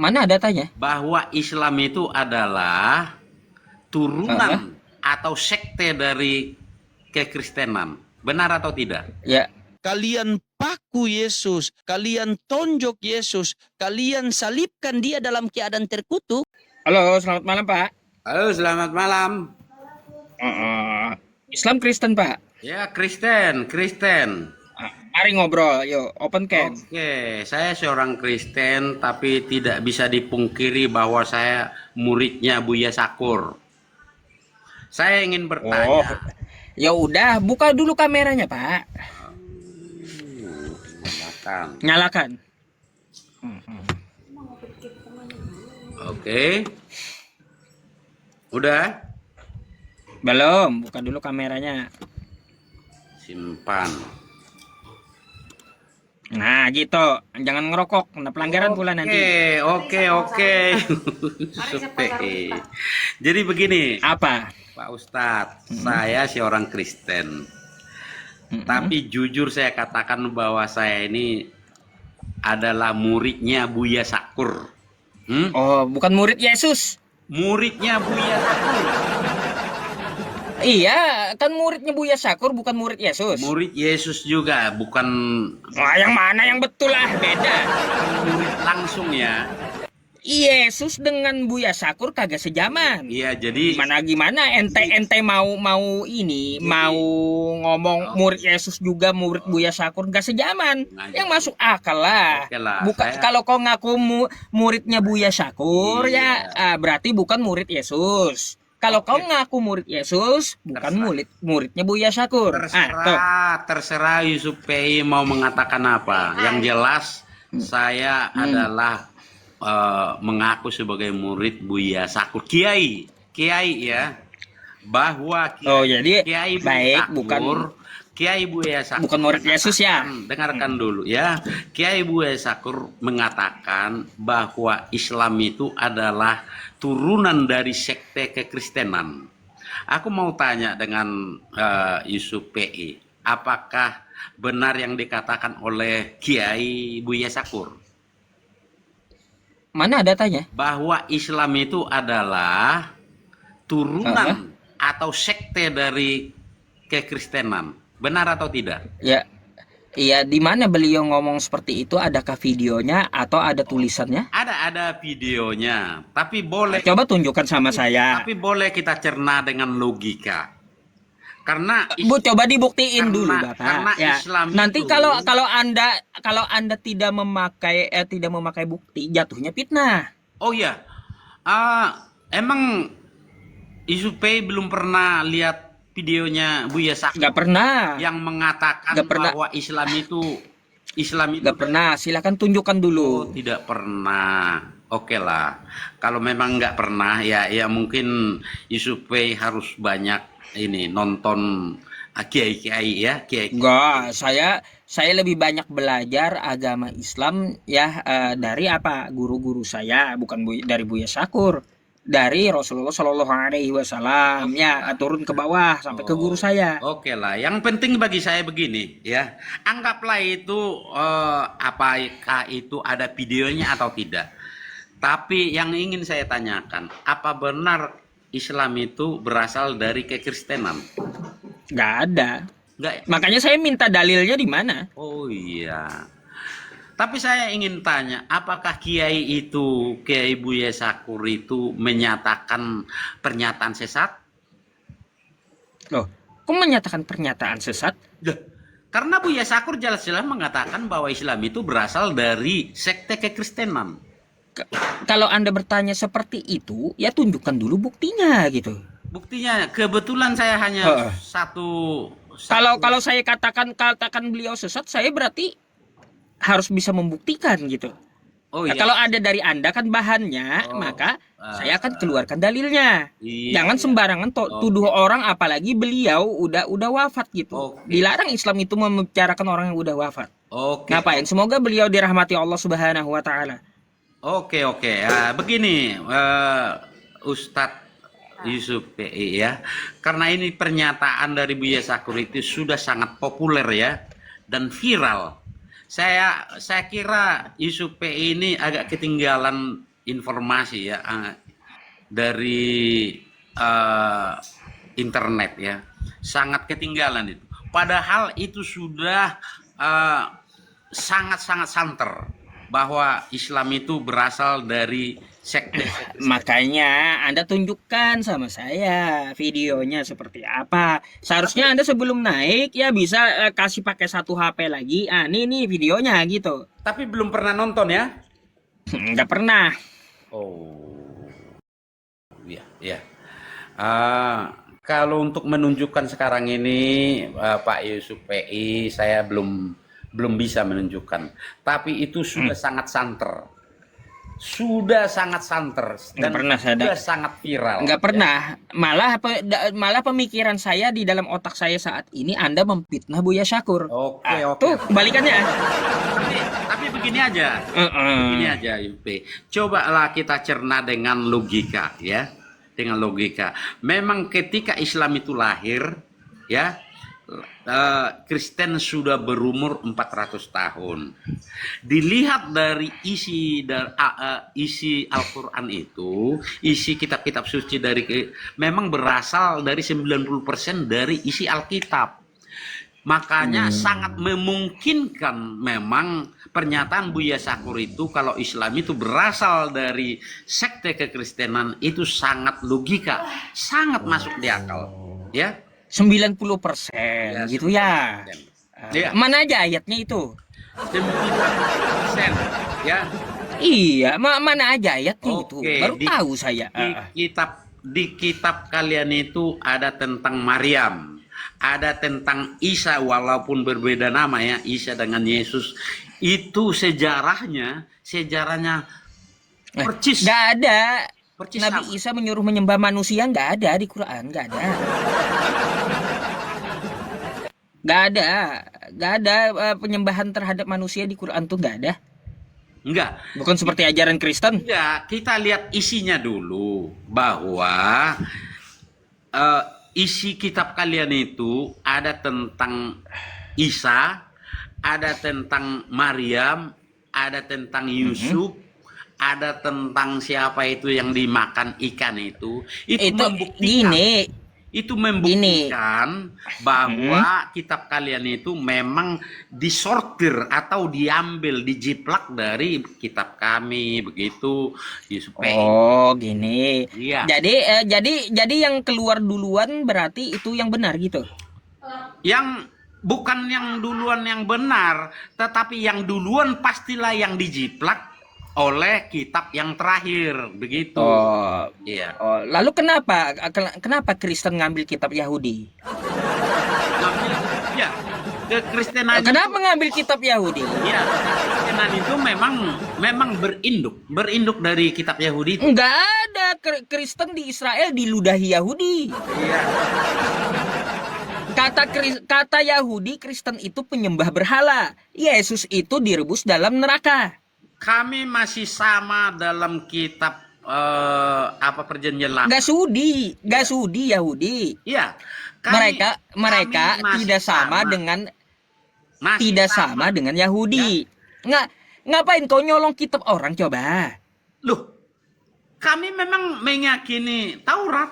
Mana datanya? bahwa Islam itu adalah turunan atau sekte dari kekristenan. Benar atau tidak? Ya, Kalian paku Yesus, kalian tonjok Yesus, kalian salibkan dia dalam keadaan terkutuk. halo, selamat malam Pak. Halo, selamat malam. Islam Kristen Pak. Ya, Kristen. Mari ngobrol, yuk, open cam. Oke, saya seorang Kristen, tapi tidak bisa dipungkiri bahwa saya muridnya Buya Sakur. Saya ingin Oh, bertanya. ya udah, buka dulu kameranya Pak. Silakan. Nyalakan. Oke. Udah? Belum, buka dulu kameranya. Simpan. Nah, gitu. Jangan ngerokok, kena pelanggaran pula nanti. Oke. Jadi begini, Apa? Pak Ustadz, saya seorang Kristen. Tapi jujur saya katakan bahwa saya ini adalah muridnya Buya Sakur. Oh, bukan murid Yesus. Muridnya Buya Sakur. Iya, kan muridnya Buya Sakur, bukan murid Yesus. Murid Yesus juga, bukan Wah, yang mana yang betul lah, beda. murid langsung ya. Yesus dengan Buya Sakur kagak sejaman. Iya, jadi Gimana ente mau ini mau ngomong murid Yesus juga murid Buya Sakur gak sejaman. Nah, Yang masuk akal lah. Oke lah, Bukan saya- kalau kau ngaku muridnya Buya Sakur Iya. ya berarti bukan murid Yesus. Kalau kau ngaku murid Yesus bukan muridnya Buya Sakur. Tuh. terserah Yusuf PI mau mengatakan apa. Yang jelas saya adalah mengaku sebagai murid Buya Sakur, Kiai ya, bahwa Oh, jadi Kiai baik, Sakur, bukan Kiai Buya Sakur bukan murid Yesus ya. Dengarkan dulu ya. Kiai Buya Sakur mengatakan bahwa Islam itu adalah turunan dari sekte kekristenan. Aku mau tanya dengan Yusuf PI, apakah benar yang dikatakan oleh Kiai Buya Sakur Mana datanya? bahwa Islam itu adalah turunan atau sekte dari kekristenan? Benar atau tidak? Ya, iya, di mana beliau ngomong seperti itu? Adakah videonya atau ada tulisannya? Ada videonya, tapi boleh Coba tunjukkan sama saya. tapi boleh kita cerna dengan logika. Karena Bu, coba dibuktiin karena- dulu, karena Bapak. Ya. Islam Nanti itu- kalau Anda tidak memakai bukti, jatuhnya fitnah. oh ya, emang Isupe belum pernah lihat videonya Buya Sakur Gak pernah. yang mengatakan Nggak pernah. bahwa Islam itu Gak pernah. Silakan tunjukkan dulu. tidak pernah. Oke lah, kalau memang nggak pernah ya mungkin Isupe harus banyak ini nonton kiai-kiai ya, kiai. Enggak, saya lebih banyak belajar agama Islam ya dari apa guru-guru saya, bukan dari Buya Sakur, dari Rasulullah Shallallahu Alaihi Wasallam ya turun ke bawah sampai ke guru saya. Oke lah, yang penting bagi saya begini ya, anggaplah itu apakah itu ada videonya atau tidak. Tapi yang ingin saya tanyakan, apa benar Islam itu berasal dari kekristenan? Nggak ada. Enggak. Makanya saya minta dalilnya di mana? Oh iya. Tapi saya ingin tanya, apakah Kiai Buya Sakur itu menyatakan pernyataan sesat? Loh, kok menyatakan pernyataan sesat? Dah, karena Buya Sakur jelas-jelas mengatakan bahwa Islam itu berasal dari sekte kekristenan. Kalau Anda bertanya seperti itu, ya tunjukkan dulu buktinya gitu. Buktinya kebetulan saya hanya satu. Kalau saya katakan beliau sesat, saya berarti harus bisa membuktikan gitu. Oh Nah, iya. kalau ada dari Anda kan bahannya, maka saya akan keluarkan dalilnya. Iya, Jangan iya. sembarangan tuduh orang, apalagi beliau udah wafat gitu. Oke. Dilarang Islam itu membicarakan orang yang udah wafat. Oke. Ngapain? Semoga beliau dirahmati Allah Subhanahu wa taala. Oke. Begini, Ustadz Yusuf PI ya. Karena ini pernyataan dari Buya Sakur itu sudah sangat populer ya dan viral. Saya kira Yusuf PI ini agak ketinggalan informasi ya dari eh, internet ya, sangat ketinggalan itu. Padahal itu sudah sangat-sangat santer bahwa Islam itu berasal dari sekte. Makanya Anda tunjukkan sama saya videonya seperti apa. Seharusnya Anda sebelum naik ya bisa kasih pakai satu HP lagi. Ah, nih videonya gitu. Tapi belum pernah nonton ya? Nggak pernah. Oh, iya, iya. Kalau untuk menunjukkan sekarang ini Pak Yusuf PI, saya belum bisa menunjukkan. Tapi itu sudah sangat santer. Sudah sangat santer dan pernah saya sudah sangat viral. Nggak pernah. Malah pemikiran saya di dalam otak saya saat ini Anda memfitnah Buya Syakur. Oke, oke. Tuh kebalikannya. Tapi begini aja. Begini aja, Yupe. Cobalah kita cerna dengan logika ya. Dengan logika. Memang ketika Islam itu lahir ya, Kristen sudah berumur 400 tahun. Dilihat dari isi Al-Quran itu, isi kitab-kitab suci memang berasal dari 90% dari isi Alkitab. Makanya sangat memungkinkan memang pernyataan Buya Syakur itu kalau Islam itu berasal dari sekte kekristenan itu sangat logika, sangat masuk di akal, ya. 90% Ya, gitu ya. 90%. Ya. Mana aja ayatnya itu? 90%, ya. Iya, mana aja ayatnya itu? Oke, Baru tahu saya. Di kitab kalian itu ada tentang Maryam, ada tentang Isa, walaupun berbeda nama ya, Isa dengan Yesus. Itu sejarahnya percis. Nggak ada. Percis Nabi sama. Isa menyuruh menyembah manusia nggak ada di Quran, nggak ada. Nggak ada penyembahan terhadap manusia di Quran tuh nggak ada. Enggak. Bukan seperti ajaran Kristen. Enggak, kita lihat isinya dulu bahwa isi kitab kalian itu ada tentang Isa, ada tentang Maryam, ada tentang Yusuf, ada tentang siapa itu yang dimakan ikan itu membuktikan. Itu membuktikan bahwa kitab kalian itu memang disortir atau diambil, dijiplak dari kitab kami, begitu Yusuf. Oh, gini. Iya. Jadi yang keluar duluan berarti itu yang benar gitu. Yang bukan yang duluan yang benar, tetapi yang duluan pastilah yang dijiplak oleh kitab yang terakhir, begitu. Oh, iya. Oh, lalu kenapa Kristen ngambil kitab Yahudi? Ngambil, ya, kekristenan. Kenapa ngambil kitab Yahudi? Ya, kekristenan itu memang berinduk dari kitab Yahudi itu. Enggak ada Kristen di Israel diludahi Yahudi. Iya. Kata Yahudi, Kristen itu penyembah berhala. Yesus itu direbus dalam neraka. Kami masih sama dalam kitab perjanjian lama. Gak sudi Yahudi. Iya. Mereka kami tidak sama dengan Yahudi. Ya. Ngapain kau nyolong kitab orang coba? Loh, kami memang meyakini Taurat.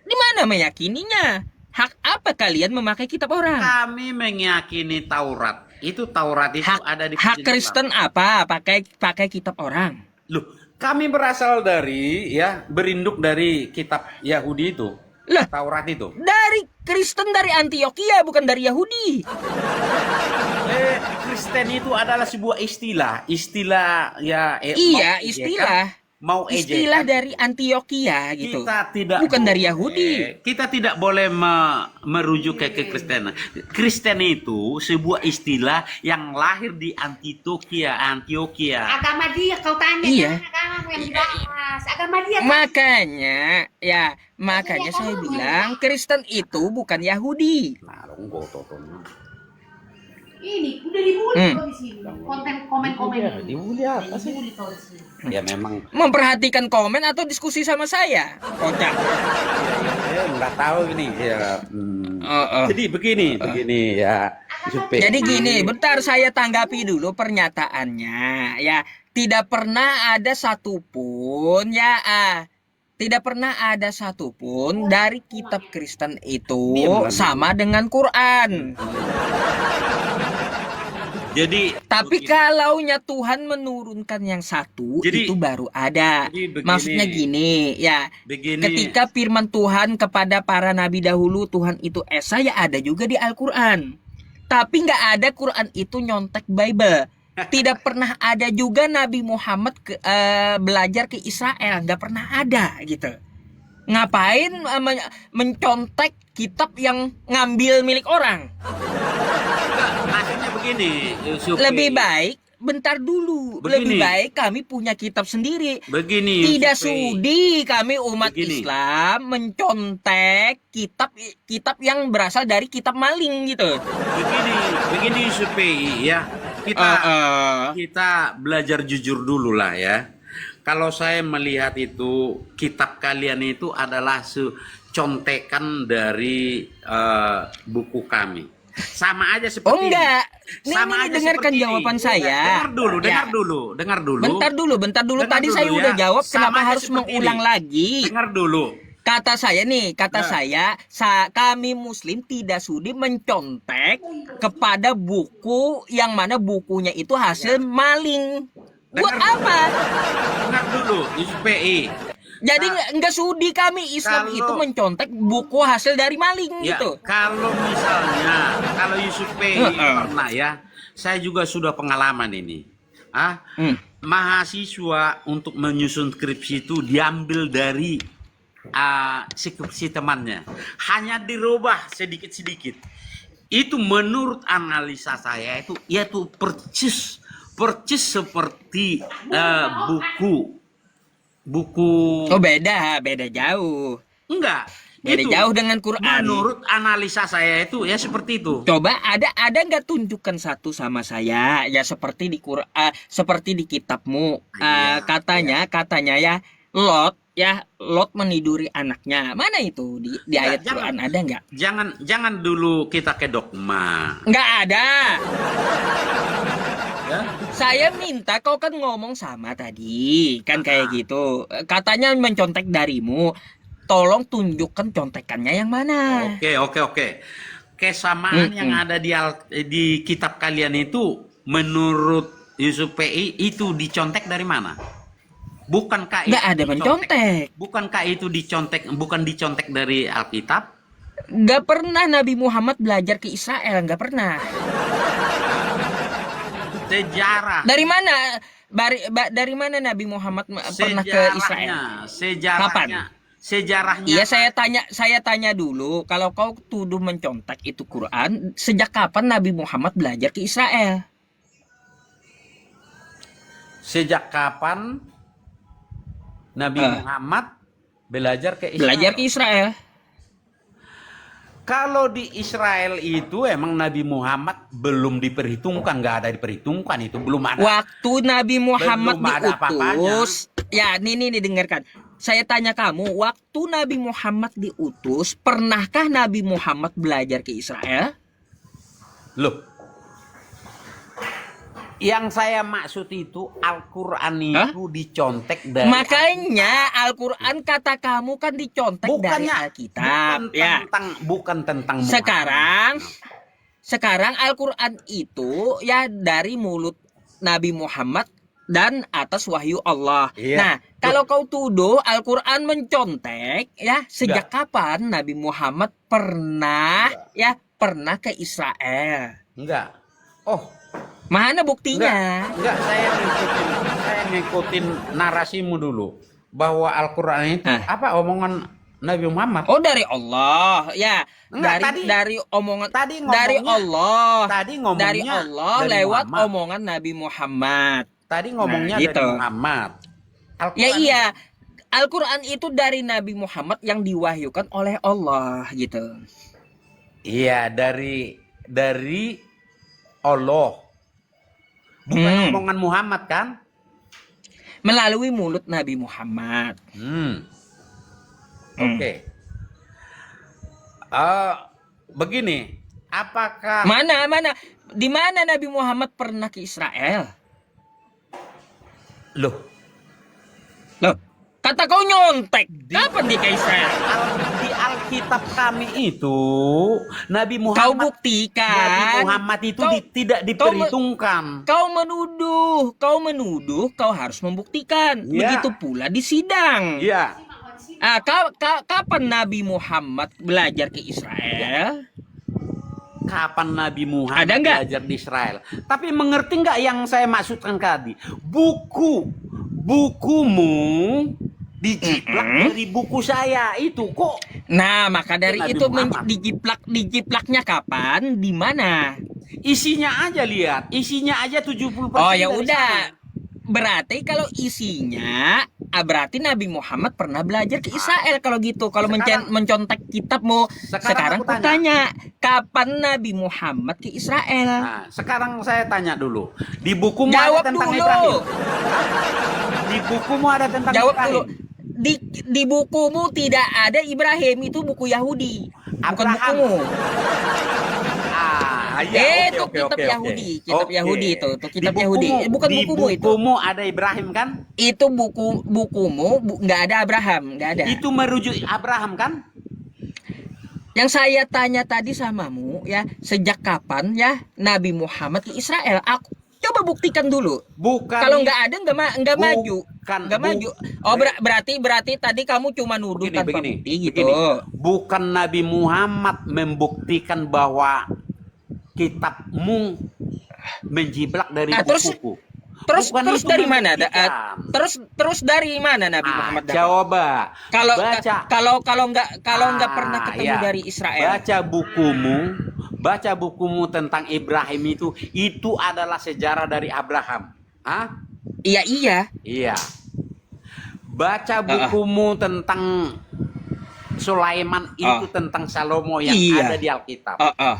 Di mana meyakininya? Hak apa kalian memakai kitab orang? Kami meyakini Taurat. Itu Taurat itu ada di hak Kristen apa? Pakai kitab orang. Loh, kami berasal berinduk dari kitab Yahudi itu. Lah, Taurat itu. Dari Kristen dari Antioquia, bukan dari Yahudi. Kristen itu adalah sebuah istilah ya. Iya, istilah. Mau istilah dari Antioquia gitu. Kita tidak bukan boleh, dari Yahudi. Kita tidak boleh merujuk ke Kristen. Kristen itu sebuah istilah yang lahir di Antioquia. Agama dia kau tanya. Iya. Agama yang dibahas. Agama dia. Makanya saya bilang Kristen itu bukan Yahudi. Ini udah dibully kok di sini. Komen-komen ini. Dibully apa sih? Ya memang. Memperhatikan komen atau diskusi sama saya? Kocak. Ya, nggak tahu ini. Ya. Jadi begini ya. Jadi gini, bentar saya tanggapi dulu pernyataannya. Ya, tidak pernah ada satupun ya tidak pernah ada satupun dari kitab Kristen itu Diam, sama dengan Quran. Jadi Tapi begini. kalaunya Tuhan menurunkan yang satu, Jadi- itu baru ada. jadi begini. Maksudnya gini, ya. Begini. Ketika firman Tuhan kepada para nabi dahulu, Tuhan itu esa, ya ada juga di Al-Quran. Tapi nggak ada Quran itu nyontek Bible. Tidak pernah ada juga Nabi Muhammad belajar ke Israel. Nggak pernah ada gitu. Ngapain mencontek kitab yang ngambil milik orang? Maksudnya begini, Yusuf. Lebih baik bentar dulu. Begini. Lebih baik kami punya kitab sendiri. Begini. Tidak Yusuf. sudi kami umat Begini. Islam mencontek kitab yang berasal dari kitab maling gitu. Begini Yusuf ya. Kita belajar jujur dulu lah ya. Kalau saya melihat itu kitab kalian itu adalah contekan dari buku kami. Sama aja seperti Oh enggak. ini. Sama Nih, aja dengarkan seperti jawaban ini. saya. Dengar dulu. Ya. Dengar dulu. Bentar dulu. Dengar Tadi dulu saya ya. udah jawab, Sama kenapa aja harus seperti mengulang ini. lagi? Dengar dulu. Kata saya nih, Nah. kami Muslim tidak sudi mencontek kepada buku yang mana bukunya itu hasil maling. Buat Dengar- apa? Dengar dulu Yusuf PI. Jadi nggak sudi kami Islam Kalau- itu mencontek buku hasil dari maling Ya, gitu. kalau misalnya, kalau Yusuf PI pernah ya, saya juga sudah pengalaman ini. Mahasiswa untuk menyusun skripsi itu diambil dari skripsi temannya. Hanya dirubah sedikit-sedikit. Itu menurut analisa saya itu, yaitu percis seperti buku. Oh beda jauh. Enggak. Beda Itu jauh dengan Quran. menurut analisa saya itu ya seperti itu. Coba ada nggak tunjukkan satu sama saya ya seperti di Quran, seperti di kitabmu. Iya, Katanya ya Lot meniduri anaknya. Mana itu di Enggak, ayat jangan. Quran ada nggak? Jangan dulu kita ke dogma. Nggak ada. Ya. Saya minta, kau kan ngomong sama tadi kan kayak gitu. Katanya mencontek darimu. Tolong tunjukkan contekannya yang mana. Oke. Kesamaan yang ada di kitab kalian itu menurut Yusuf PI itu dicontek dari mana? Bukankah Nggak ada mencontek. Bukankah itu dicontek dari Alkitab? Nggak pernah Nabi Muhammad belajar ke Israel, nggak pernah. Sejarah. Dari mana Nabi Muhammad pernah ke Israel? Sejarahnya. Sejarahnya. Iya, saya tanya dulu, kalau kau tuduh mencontek itu Quran, sejak kapan Nabi Muhammad belajar ke Israel? Sejak kapan Nabi Muhammad belajar ke Israel? Belajar ke Israel. Kalau di Israel itu emang Nabi Muhammad belum diperhitungkan, nggak ada diperhitungkan itu, belum ada. Waktu Nabi Muhammad Belum ada diutus, ya nih dengarkan. Saya tanya kamu, waktu Nabi Muhammad diutus, pernahkah Nabi Muhammad belajar ke Israel? Loh, yang saya maksud itu Al-Quran itu dicontek dari. Makanya Al-Quran kata kamu kan dicontek dari Alkitab. Bukan tentang Muhammad. Sekarang Al-Quran itu ya dari mulut Nabi Muhammad dan atas wahyu Allah. Iya. Nah, kalau kau tuduh Al-Quran mencontek, ya sejak kapan Nabi Muhammad pernah ke Israel? Enggak. Oh, mana buktinya? Enggak, saya ngikutin narasimu dulu. Bahwa Al-Quran itu apa omongan Nabi Muhammad? Oh, dari Allah. Ya, Enggak, dari omongan tadi dari Allah. Tadi ngomongnya Dari Allah dari lewat Muhammad. omongan Nabi Muhammad. Tadi ngomongnya gitu. dari Muhammad. Ya iya. Al-Quran itu dari Nabi Muhammad yang diwahyukan oleh Allah gitu. Iya, dari Allah. Bukan omongan Muhammad kan? Melalui mulut Nabi Muhammad. Oke. Begini, apakah Mana? Di mana Nabi Muhammad pernah ke Israel? Loh, Loh, kata kau nyontek. Kapan dia ke Israel? di Alkitab kami itu Nabi Kau Muhammad Nabi buktikan. Muhammad itu Kau- tidak diperhitungkan. Kau menuduh, kau harus membuktikan. Iya. Begitu pula di sidang. Iya. Kapan Nabi Muhammad belajar ke Israel? Kapan Nabi Muhammad Ada nggak? belajar di Israel? Tapi mengerti nggak yang saya maksudkan tadi? Bukumu dijiplak dari buku saya itu kok. Nah, maka dari Nabi itu Muhammad. dijiplaknya kapan? Di mana? Isinya aja lihat, isinya aja 70%. Oh ya dari udah. sana. Berarti kalau isinya, berarti Nabi Muhammad pernah belajar ke Israel kalau gitu. Kalau Sekarang- mencontek kitabmu, sekarang aku aku tanya, kapan Nabi Muhammad ke Israel? Nah, sekarang saya tanya dulu. Di bukumu Jawab ada tentang dulu. Ibrahim? Di bukumu ada tentang Jawab Ibrahim? dulu. Di bukumu tidak ada Ibrahim, itu buku Yahudi, bukan Abraham. bukumu. Iya, Itu oke, kitab oke, oke. Yahudi, kitab Oke. Yahudi itu kitab Di Yahudi. Bukan di bukumu itu. bukumu ada Ibrahim kan? Itu bukumu nggak ada Abraham, nggak ada. Itu merujuk Abraham kan? Yang saya tanya tadi samamu ya, sejak kapan ya Nabi Muhammad ke Israel? Aku coba buktikan dulu. Bukan. Kalau nggak ada nggak maju, Bukan, nggak maju. Oh berarti tadi kamu cuma nuduh Begini, tanpa begini, bukti gitu. begini. Bukan Nabi Muhammad membuktikan bahwa kitabmu menjiplak dari Ah, terus- bukuku. Terus Bukan terus itu dari mana? membuktikan. Terus dari mana Nabi Muhammad dapat? Coba Kalau baca. kalau nggak pernah ketemu Ya. dari Israel. Baca bukumu tentang Ibrahim itu adalah sejarah dari Abraham. Hah? Iya. Iya. Baca bukumu tentang Sulaiman itu tentang Salomo yang Iya. ada di Alkitab. Heeh.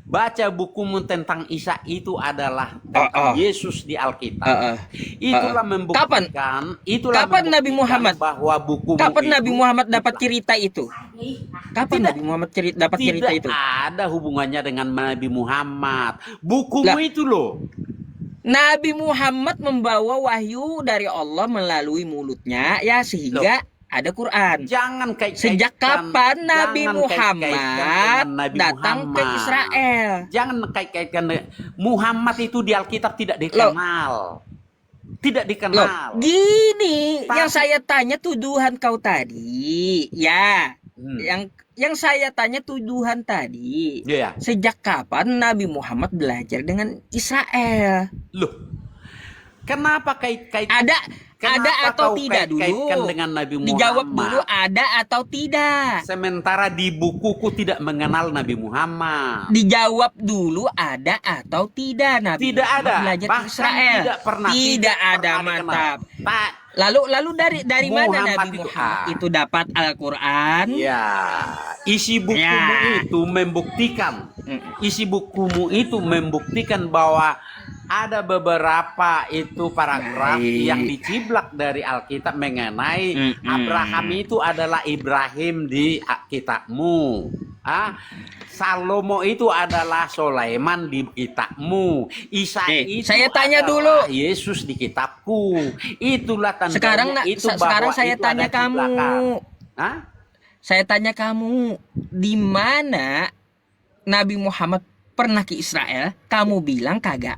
Baca bukumu tentang Isa itu adalah tentang Yesus di Alkitab. Itulah membuktikan. Itulah Kapan Nabi membuktikan Muhammad? bahwa bukumu Kapan itu Nabi Muhammad dapat cerita itu? Kapan Tidak. Nabi Muhammad dapat cerita tidak itu? ada hubungannya dengan Nabi Muhammad. Bukumu Lah. itu loh. Nabi Muhammad membawa wahyu dari Allah melalui mulutnya ya sehingga ada Quran. Jangan Sejak kapan Nabi Muhammad datang ke Muhammad. Israel? Jangan kait-kaitkan Muhammad itu di Alkitab tidak dikenal. Tidak Loh, dikenal. gini, Tapi- yang saya tanya tuduhan kau tadi, ya, yang saya tanya tuduhan tadi, Iya. sejak kapan Nabi Muhammad belajar dengan Israel? Loh. Kenapa kait-kait Ada Kenapa atau kau tidak kait-kaitkan dulu? dengan Nabi Dijawab Muhammad? dulu ada atau tidak? Sementara di bukuku tidak mengenal Nabi Muhammad. Dijawab dulu ada atau tidak Nabi Tidak Muhammad ada. belajar ke Bahkan Israel? tidak pernah. Tidak ada, pernah mantap. dikenal. Tak. Lalu dari mana Muhammad Nabi itu- Muhammad itu dapat Al-Qur'an? Ya, isi bukumu Ya. itu membuktikan. Isi bukumu itu membuktikan bahwa ada beberapa itu paragraf Baik. yang diciblak dari Alkitab mengenai Abraham itu adalah Ibrahim di kitabmu. Salomo itu adalah Sulaiman di kitabmu. Isa itu saya tanya adalah dulu. Yesus di kitabku. Itulah tandanya Sekarang bahwa saya itu tanya ada kamu. ciblakan. Hah? Saya tanya kamu, di mana Nabi Muhammad pernah ke Israel? Kamu bilang kagak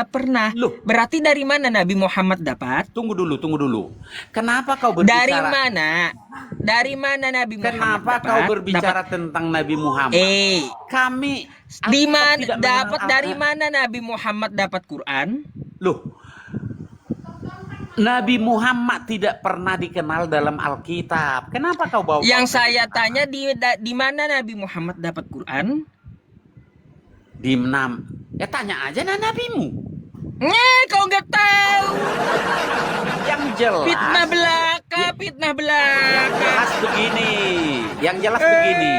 pernah. Loh. Berarti dari mana Nabi Muhammad dapat? Tunggu dulu. Kenapa kau berbicara? Dari mana? Dari mana Nabi Muhammad Kenapa dapat? kau berbicara tentang Nabi Muhammad? Kami Di Alkitab mana tidak dapat mengenal dari mana Nabi Muhammad dapat Quran? Loh. Nabi Muhammad tidak pernah dikenal dalam Alkitab. Kenapa kau bawa? Yang saya tanya di mana Nabi Muhammad dapat Quran? Di enam. Ya tanya aja nabimu. Kau nggak tahu. Yang jelas. Fitnah belaka. Yang jelas begini. Yang jelas begini.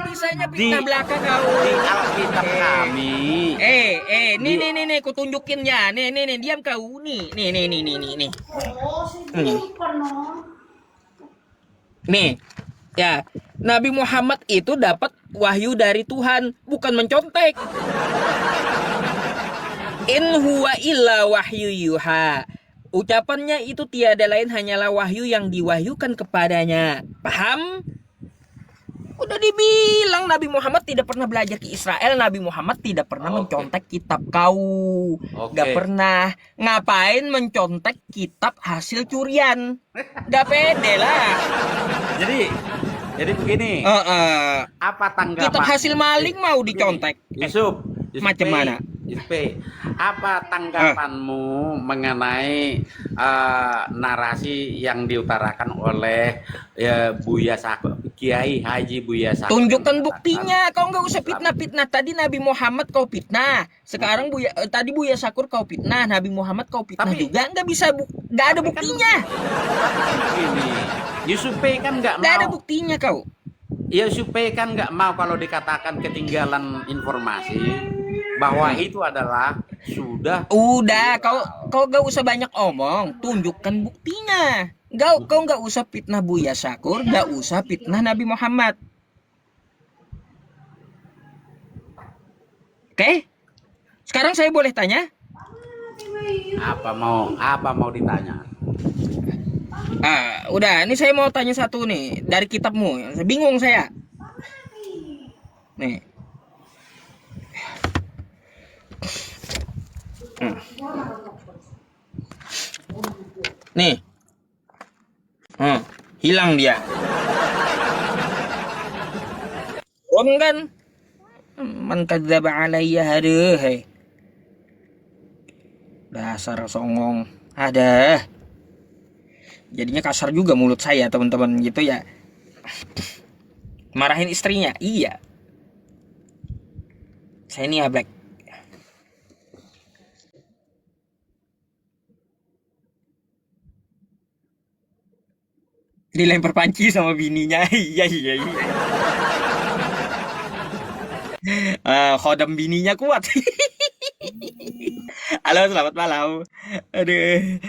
Bisanya Di- fitnah belaka kau. Di Alkitab kami. Nih, ku tunjukin ya. Nih, diam kau. Nih. Oh, sini no. Nih, ya. Nabi Muhammad itu dapat wahyu dari Tuhan, bukan mencontek. In huwa illa wahyu yuha. Ucapannya itu tiada lain hanyalah wahyu yang diwahyukan kepadanya. Paham? Udah dibilang Nabi Muhammad tidak pernah belajar ke Israel. Nabi Muhammad tidak pernah mencontek kitab kau. Gak pernah. Ngapain mencontek kitab hasil curian? Gak pede lah. Jadi begini. Apa tanggapan? Kitab hasil maling mau dicontek. Yusuf Macam mana? Yusuf, apa tanggapanmu mengenai narasi yang diutarakan oleh Buya Sakur, Kiai Haji Buya Sakur? Tunjukkan buktinya. Kau nggak usah fitnah-fitnah. Tadi Nabi Muhammad kau fitnah. Sekarang tadi Buya Sakur kau fitnah. Nabi Muhammad kau fitnah juga. Nggak bisa, nggak ada buktinya. Ini Yusuf kan nggak mau. Nggak ada buktinya kau. Yusuf kan nggak mau kalau dikatakan ketinggalan informasi bahwa itu adalah sudah. Udah, kau gak usah banyak omong, tunjukkan buktinya. Kau gak usah fitnah Buya Sakur, gak usah fitnah Nabi Muhammad. Oke? Sekarang saya boleh tanya? Apa mau ditanya? Udah, ini saya mau tanya satu nih dari kitabmu. Bingung saya. Nih. Nih. Hilang dia. Om kan? Man kadzdzaba alayya haduh. Dasar songong. Ada. Jadinya kasar juga mulut saya, teman-teman, gitu ya. Marahin istrinya. Iya. Saya ini Black. Dilempar panci sama bininya. Iya. Khodam bininya kuat. Halo, selamat malam. Aduh.